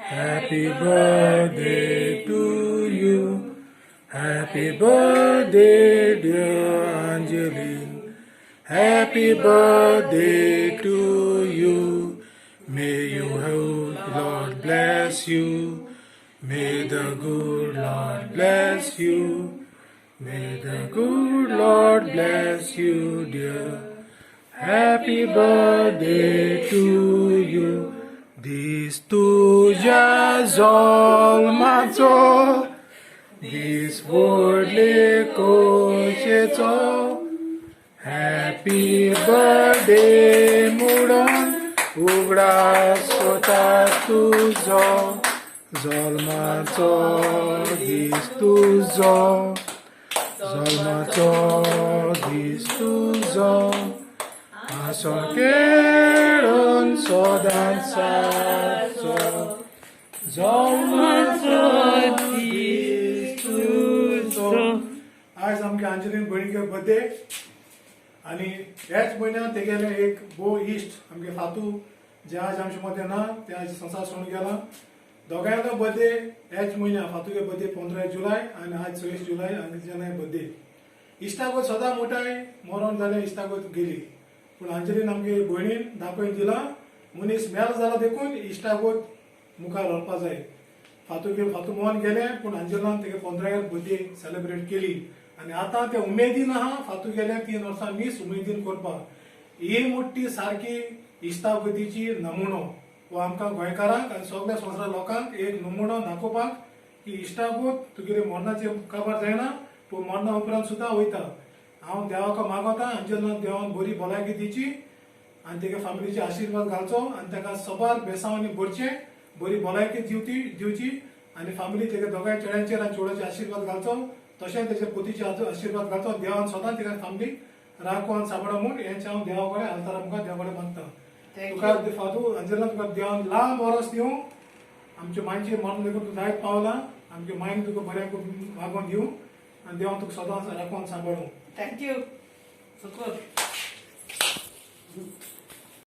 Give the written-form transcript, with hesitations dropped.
Happy birthday to you. Happy birthday, dear Angeline. Happy birthday to you. May you have Lord bless you. May the good Lord bless you. May the good Lord bless you, dear. Happy birthday to you. This तुझ्या जल्माचो this व्हडले खोशेचो happy birthday म्हणून उगडा स्वता तुजो जल्माचो दीस तुजो जल्माचो दीस तुजो आसो खेळून सदांच सारचो जल्माचो दीस तुजो. आज आमच्या अंजलीन भयणीचे बर्थडे आणि ह्याच म्हयन्यात तेगेले एक बो इश्ट आमगे फातू जे आज आमच्या मध्ये ना ते आज संसार सोडून गेला. दोगांयचो बर्थडे ह्याच म्हयन्यात फातूगे बर्थडे 15 जुलय आणि आज 26 जुलय अंजलीच्या बर्थडे. इश्टागोत सदां मोठाय मरण जाले इश्टागोत गेली पण अंजलीन आमगे भयणीन दाखोवन दिला मनीस मेल जाला देखून इश्टागोत मुखार व्हरपा जाय. फातू मोहन गेले पण अंजलान तेगे 15 बर्थडे सेलिब्रेट केली आणि आता ते उमेदीन आहा फातू गेले 3 वर्सां मीस उमेदीन करपाक. ही मोठी सारखी इश्टागतीची नमुनो वो आमकां गोंयकारांक आनी सगळ्या संवसार लोकांक एक नमुनो दाखोवपाक की इश्टागत तुगेले मरणाचे काबार जायना पूण मरणा उपरांत सुद्दां वयता. हांव देवाक मागोता अंजलनाक देवान बरी भलायकी दिवची आनी तेगे फॅमिलीचे आशीर्वाद घालचो आनी ताका सबार बेसांवांनी भरचें बरी भलायकी दिवची आनी फॅमिली तेगे दोगांय चेड्यांचेर आनी चेडवाचे आशीर्वाद घालचो तशेंच तेजे पतीचे आशीर्वाद घालचो. देवान सदां तेगे फॅमिली राखो आनी सांबाळ म्हूण हेंचे हांव देवा कडेन आल्तारामुखार देवा कडेन मागता. तुका फातू अंजलना तुका देवान लांब वरस दिवं आमचे मायचे मरण देखून तूं जायत पावला आमचे मायन तुका बऱ्याक मागोवन दिवं आनी देवान तुका सदां राखो आनी सांबाळूं. थँक्यू.